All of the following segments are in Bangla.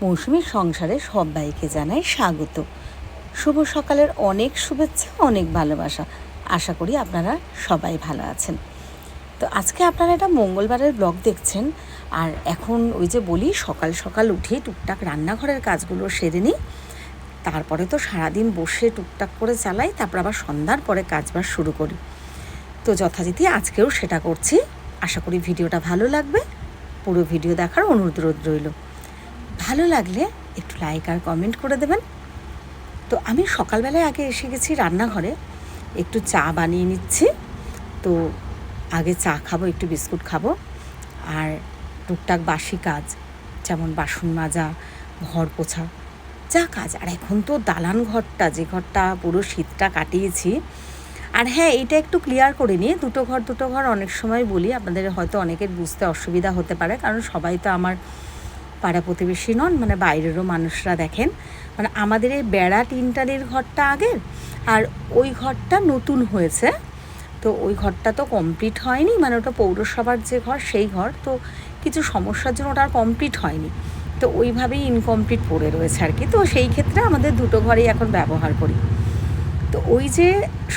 মৌসুমীর সংসারে সবাইকে জানাই স্বাগত। শুভ সকালের অনেক শুভেচ্ছা, অনেক ভালোবাসা। আশা করি আপনারা সবাই ভালো আছেন। তো আজকে আপনারা এটা মঙ্গলবারের ব্লগ দেখছেন। আর এখন ওই যে বলি, সকাল সকাল উঠে টুকটাক রান্নাঘরের কাজগুলো সেরে নিই, তারপরে তো সারাদিন বসে টুকটাক করে চালাই, তারপর আবার সন্ধ্যার পরে কাজবাজ শুরু করি। তো যথারীতি আজকেও সেটা করছি। আশা করি ভিডিওটা ভালো লাগবে। পুরো ভিডিও দেখার অনুরোধ রইল। ভালো লাগলে একটু লাইক আর কমেন্ট করে দেবেন। তো আমি সকালবেলায় আগে এসে গেছি রান্নাঘরে, একটু চা বানিয়ে নিচ্ছি। তো আগে চা খাবো, একটু বিস্কুট খাবো, আর টুকটাক বাসি কাজ যেমন বাসন মাজা, ঘর পোছা, যা কাজ। আর এখন তো দালান ঘরটা, যে ঘরটা পুরো শীতটা কাটিয়েছি। আর হ্যাঁ, এটা একটু ক্লিয়ার করে নিয়ে দুটো ঘর অনেক সময় বলি, আপনাদের হয়তো অনেকের বুঝতে অসুবিধা হতে পারে, কারণ সবাই তো আমার পাড়া প্রতিবেশী নন, মানে বাইরেরও মানুষরা দেখেন। মানে আমাদের এই বেড়া টিনটালির ঘরটা আগের, আর ওই ঘরটা নতুন হয়েছে। তো ওই ঘরটা তো কমপ্লিট হয়নি, মানে ওটা পৌরসভার যে ঘর সেই ঘর, তো কিছু সমস্যার জন্য ওটা আর কমপ্লিট হয়নি। তো ওইভাবেই ইনকমপ্লিট পড়ে রয়েছে আর কি। তো সেই ক্ষেত্রে আমাদের দুটো ঘরেই এখন ব্যবহার করি। তো ওই যে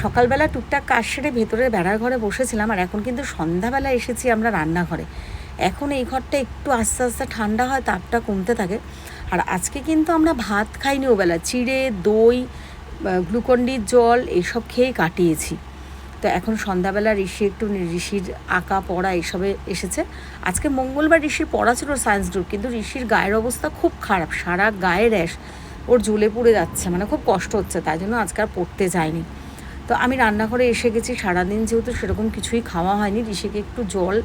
সকালবেলা টুকটাক কাজ সেরে ভেতরের বেড়ার ঘরে বসেছিলাম, আর এখন কিন্তু সন্ধ্যাবেলা এসেছি আমরা রান্নাঘরে। এখন এই ঘরটা একটু আস্তে আস্তে ঠান্ডা হয়, তাপটা কমতে থাকে। আর আজকে কিন্তু আমরা ভাত খাইনি ওবেলা, চিড়ে, দই, গ্লুকন্ডির জল এইসব খেয়েই কাটিয়েছি। তো এখন সন্ধ্যাবেলা ঋষির আঁকা পড়া এইসবে এসেছে। আজকে মঙ্গলবার ঋষির পড়া ছিল সায়েন্স গ্রুপ, কিন্তু ঋষির গায়ের অবস্থা খুব খারাপ, সারা গায়ে র্যাশ, ওর জ্বলে পুড়ে যাচ্ছে, মানে খুব কষ্ট হচ্ছে, তাই জন্য আজকে আর পড়তে যায়নি। তো আমি রান্নাঘরে এসে গেছি। সারাদিন যেহেতু সেরকম কিছুই খাওয়া হয়নি, ঋষিকে একটু জল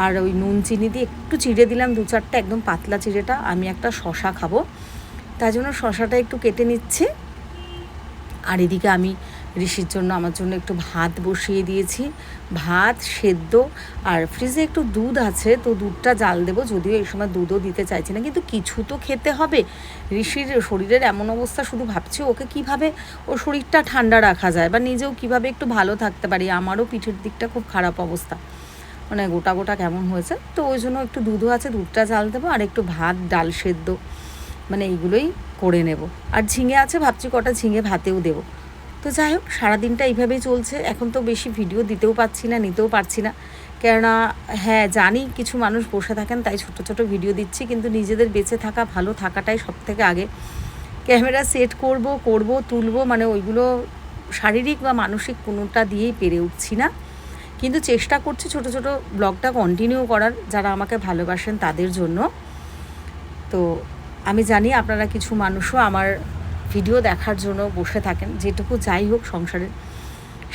আর ওই নুন চিনি দিয়ে একটু চিড়ে দিলাম, 2-4টা, একদম পাতলা চিড়েটা। আমি একটা শশা খাবো, তাই জন্য শশাটা একটু কেটে নিচ্ছি। আর এদিকে আমি ঋষির জন্য, আমার জন্য একটু ভাত বসিয়ে দিয়েছি, ভাত সেদ্ধ। আর ফ্রিজে একটু দুধ আছে, তো দুধটা জাল দেবো। যদিও এই সময় দুধও দিতে চাইছি না, কিন্তু কিছু তো খেতে হবে। ঋষির শরীরের এমন অবস্থা, শুধু ভাবছি ওকে কিভাবে ও শরীরটা ঠান্ডা রাখা যায়, বা নিজেও কিভাবে একটু ভালো থাকতে পারি। আমারও পিঠের দিকটা খুব খারাপ অবস্থা, মানে গোটা গোটা কেমন হয়েছে। তো ওই জন্য একটু দুধও আছে, দুধটা জাল দেবো, আর একটু ভাত, ডাল সেদ্ধ, মানে এইগুলোই করে নেব। আর ঝিঙে আছে, ভাবছি কটা ঝিঙে ভাতেও দেবো। তো যাই হোক, সারাদিনটা এইভাবেই চলছে। এখন তো বেশি ভিডিও দিতেও পারছি না, নিতেও পারছি না, কেননা হ্যাঁ জানি কিছু মানুষ বসে থাকেন, তাই ছোট ছোট ভিডিও দিচ্ছি। কিন্তু নিজেদের বেঁচে থাকা, ভালো থাকাটাই সব থেকে আগে। ক্যামেরা সেট করব তুলবো, মানে ওইগুলো শারীরিক বা মানসিক কোনোটা দিয়েই পেরে উঠছি না। কিন্তু চেষ্টা করছি ছোট ছোট ব্লগটা কন্টিনিউ করার, যারা আমাকে ভালোবাসেন তাদের জন্য। তো আমি জানি আপনারা কিছু মানুষও আমার ভিডিও দেখার জন্য বসে থাকেন। যেটুকু যাই হোক সংসারের,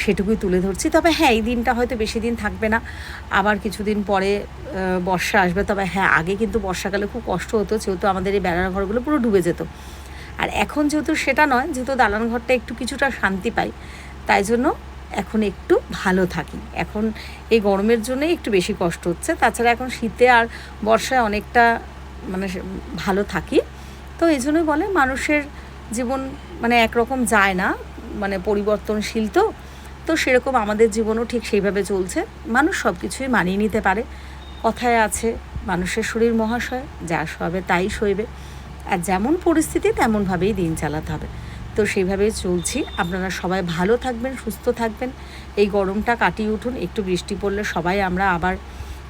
সেটুকুই তুলে ধরছি। তবে হ্যাঁ, এই দিনটা হয়তো বেশি দিন থাকবে না, আবার কিছুদিন পরে বর্ষা আসবে। তবে হ্যাঁ, আগে কিন্তু বর্ষাকালে খুব কষ্ট হতো, যেহেতু আমাদের এই বেড়ার ঘরগুলো পুরো ডুবে যেত। আর এখন যেহেতু সেটা নয়, যেহেতু দালান ঘরটা একটু কিছুটা শান্তি পাই, তাই জন্য এখন একটু ভালো থাকি। এখন এই গরমের জন্যই একটু বেশি কষ্ট হচ্ছে, তাছাড়া এখন শীতে আর বর্ষায় অনেকটা মানে ভালো থাকি। তো এই জন্যই বলে মানুষের জীবন মানে একরকম যায় না, মানে পরিবর্তনশীল। তো সেরকম আমাদের জীবনও ঠিক সেইভাবে চলছে। মানুষ সব কিছুই মানিয়ে নিতে পারে। কথায় আছে, মানুষের শরীর মহাশয়, যা সবে তাই সইবে। আর যেমন পরিস্থিতি তেমনভাবেই দিন চালাতে হবে। তো সেইভাবেই চলছি। আপনারা সবাই ভালো থাকবেন, সুস্থ থাকবেন, এই গরমটা কাটিয়ে উঠুন। একটু বৃষ্টি পড়লে সবাই আমরা আবার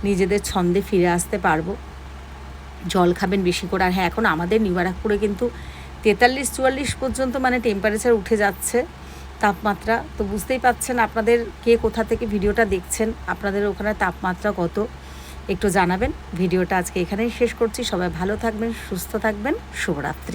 নিজেদের ছন্দে ফিরে আসতে পারবো। জল খাবেন বেশি করে। আর হ্যাঁ, এখন আমাদের নিউ ব্যারাকপুরে কিন্তু 43-44 পর্যন্ত মানে টেম্পারেচার উঠে যাচ্ছে, তাপমাত্রা। তো বুঝতেই পাচ্ছেন, আপনাদের কে কোথা থেকে ভিডিওটা দেখছেন, আপনাদের ওখানে তাপমাত্রা কত একটু জানাবেন। ভিডিওটা আজকে এখানেই শেষ করছি। সবাই ভালো থাকবেন, সুস্থ থাকবেন। শুভরাত্রি।